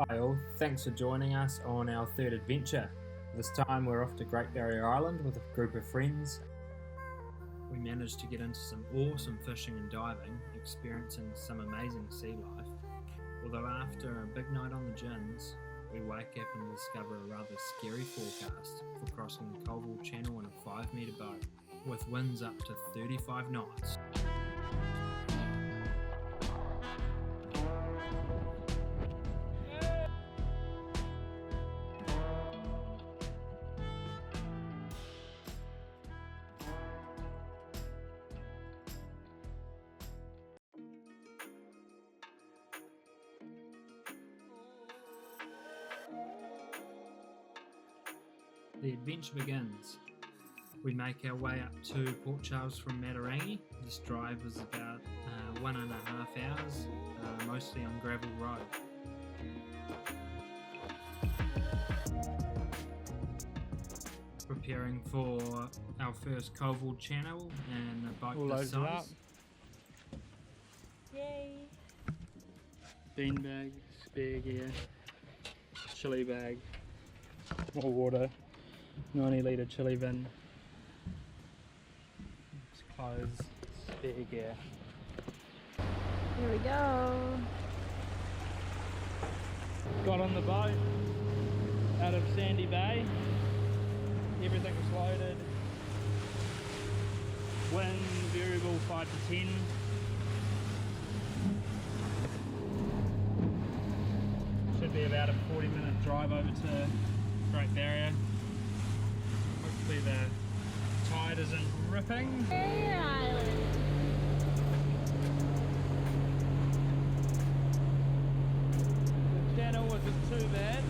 Hi all, thanks for joining us on our third adventure. This time we're off to Great Barrier Island with a group of friends. We managed to get into some awesome fishing and diving, experiencing some amazing sea life. Although after a big night on the gins, we wake up and discover a rather scary forecast for crossing the Colville Channel in a 5-metre boat, with winds up to 35 knots. The adventure begins. We make our way up to Port Charles from Matarangi. This drive was about 1.5 hours, mostly on gravel road. Preparing for our first Colville Channel and a boat this size. Yay! Beanbag, spare gear, chili bag, more water, 90-litre chili bin, clothes, spare gear. Here we go! Got on the boat out of Sandy Bay, everything was loaded, wind variable 5 to 10. Should be about a 40-minute drive over to Great Barrier. Hopefully the tide isn't ripping. Barrier Island! The channel wasn't too bad.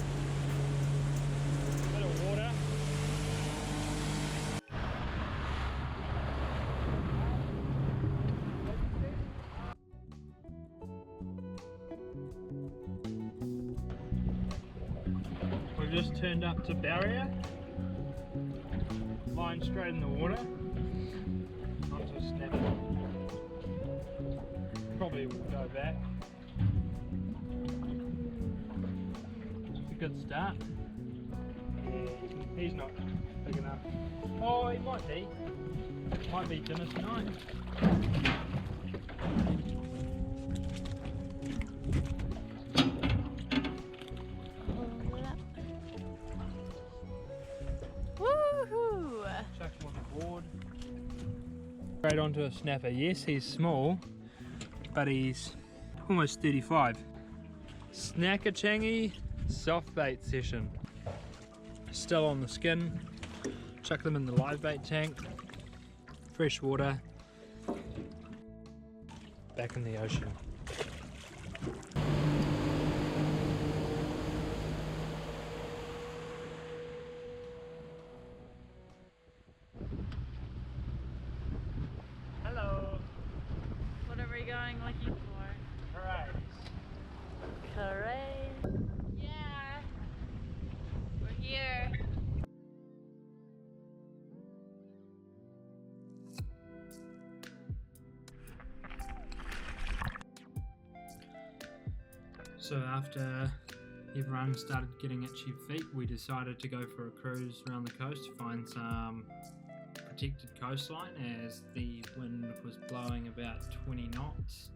A bit of water. We've just turned up to Barrier, line straight in the water, onto a snapper. Probably will go back. It's a good start. He's not big enough. Oh, he might be. Might be dinner tonight. Woohoo! Chuck him on the board. Straight onto a snapper. Yes, he's small, but he's almost 35. Snackachangi soft bait session. Still on the skin. Chuck them in the live bait tank. Fresh water. Back in the ocean. Hello. What are we going looking for? Alright. Hooray! Yeah! We're here! So after everyone started getting itchy feet, we decided to go for a cruise around the coast to find some protected coastline, as the wind was blowing about 20 knots.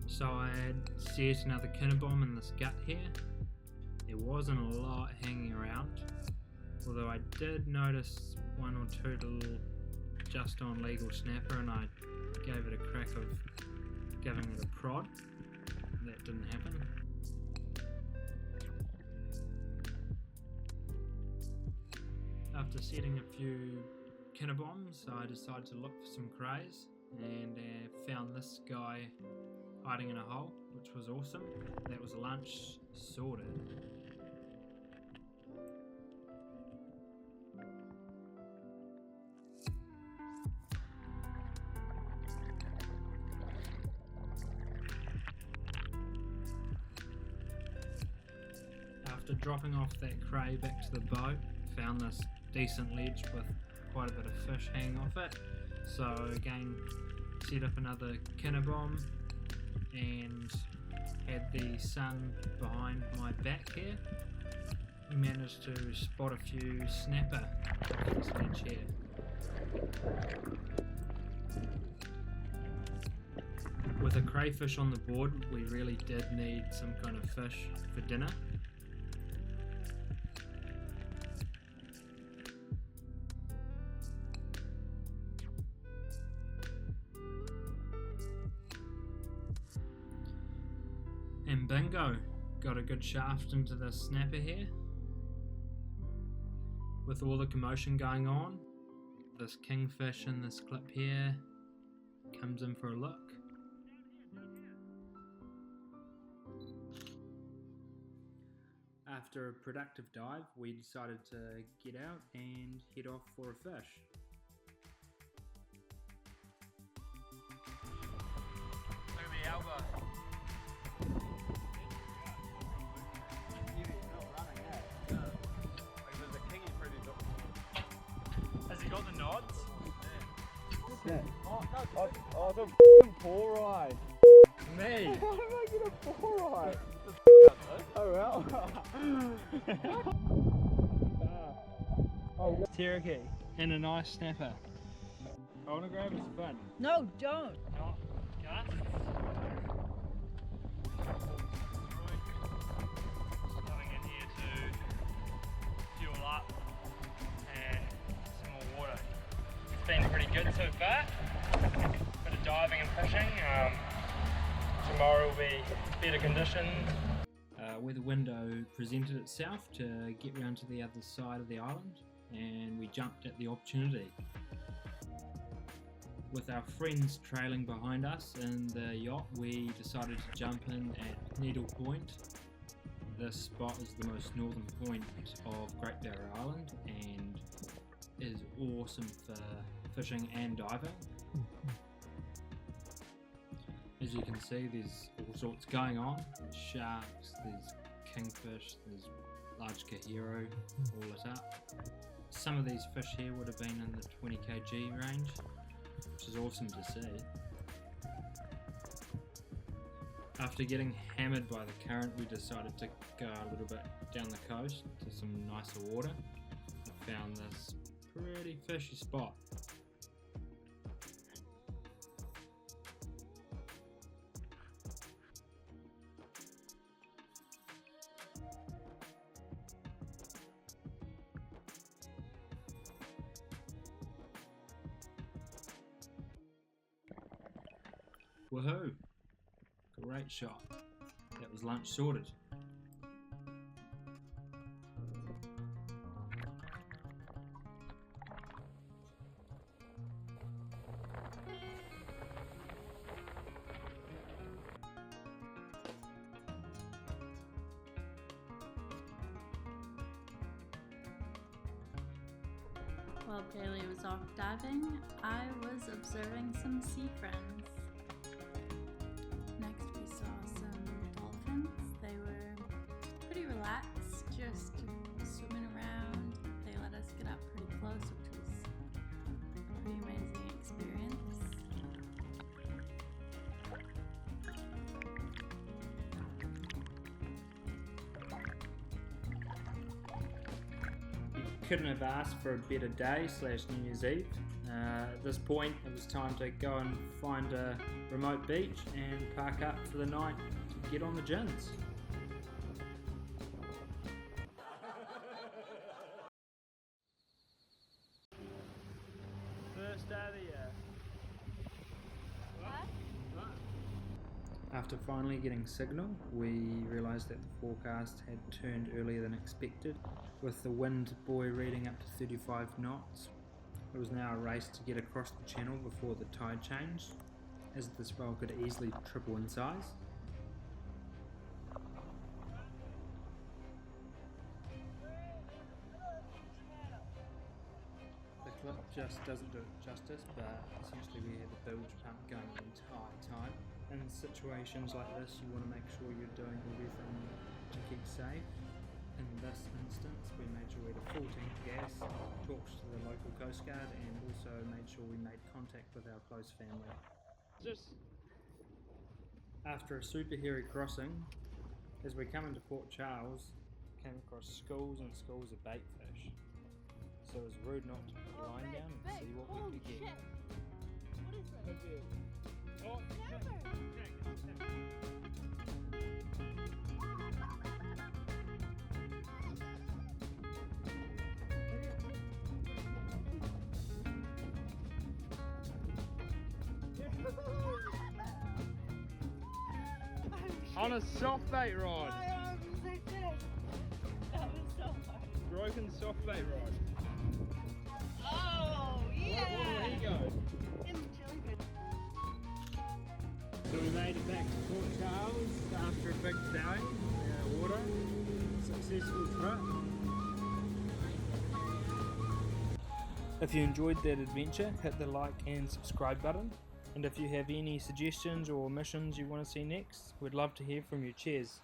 So I had set another kinnabomb in this gut here. There wasn't a lot hanging around, although I did notice one or two little just on legal snapper, and I gave it a crack of giving it a prod. That didn't happen. After setting a few kinnabombs, I decided to look for some crays, and found this guy hiding in a hole, which was awesome. That was lunch sorted. After dropping off that cray back to the boat, found this decent ledge with quite a bit of fish hanging off it. So again, set up another kinnabom and had the sun behind my back here. We managed to spot a few snapper off this ledge here. With a crayfish on the board, we really did need some kind of fish for dinner. And bingo, got a good shaft into the snapper here. With all the commotion going on, this kingfish in this clip here comes in for a look. After a productive dive, we decided to get out and head off for a fish. Look at the alga. Has he got the nods? Yeah. Oh, it's a f***ing poor ride. Me! How did I get a poor ride? Oh well. Oh, Cherokee and a nice snapper. I want to grab his fin. No, don't. Not Gus. Coming in here to fuel up and some more water. It's been pretty good so far. Bit of diving and fishing. Tomorrow will be better conditions. Where the window presented itself to get round to the other side of the island, and we jumped at the opportunity. With our friends trailing behind us in the yacht, we decided to jump in at Needle Point. This spot is the most northern point of Great Barrier Island and is awesome for fishing and diving. As you can see, there's all sorts going on. There's sharks, there's kingfish, there's large kahiro, all lit up. Some of these fish here would have been in the 20 kg range, which is awesome to see. After getting hammered by the current, we decided to go a little bit down the coast to some nicer water. We found this pretty fishy spot. Woohoo! Great shot. That was lunch sorted. While Bailey was off diving, I was observing some sea friends. Next we saw some dolphins. They were pretty relaxed, just swimming around. They let us get up pretty close, which was a pretty amazing experience. Couldn't have asked for a better day / New Year's Eve. At this point it was time to go and find a remote beach and park up for the night to get on the gins. First day of the year. After finally getting signal, we realised that the forecast had turned earlier than expected, with the wind buoy reading up to 35 knots. It was now a race to get across the channel before the tide changed, as the swell could easily triple in size. The clip just doesn't do it justice, but essentially we had the bilge pump going the entire time. In situations like this, you want to make sure you're doing everything to keep safe. In this instance, we made sure we had a full tank of gas, talked to the local Coast Guard, and also made sure we made contact with our close family. After a super hairy crossing, as we come into Port Charles, came across schools and schools of bait fish. So it was rude not to put the line down and see what we could get. What is it? Oh, on a soft bait rod. My arms are dead. That was so hard. Broken soft bait rod. Oh, yeah! Where did he go? In the jellyfish. So we made it back to Port Charles after a big day in our water. Successful trip. If you enjoyed that adventure, hit the like and subscribe button. And if you have any suggestions or missions you want to see next, we'd love to hear from you. Cheers.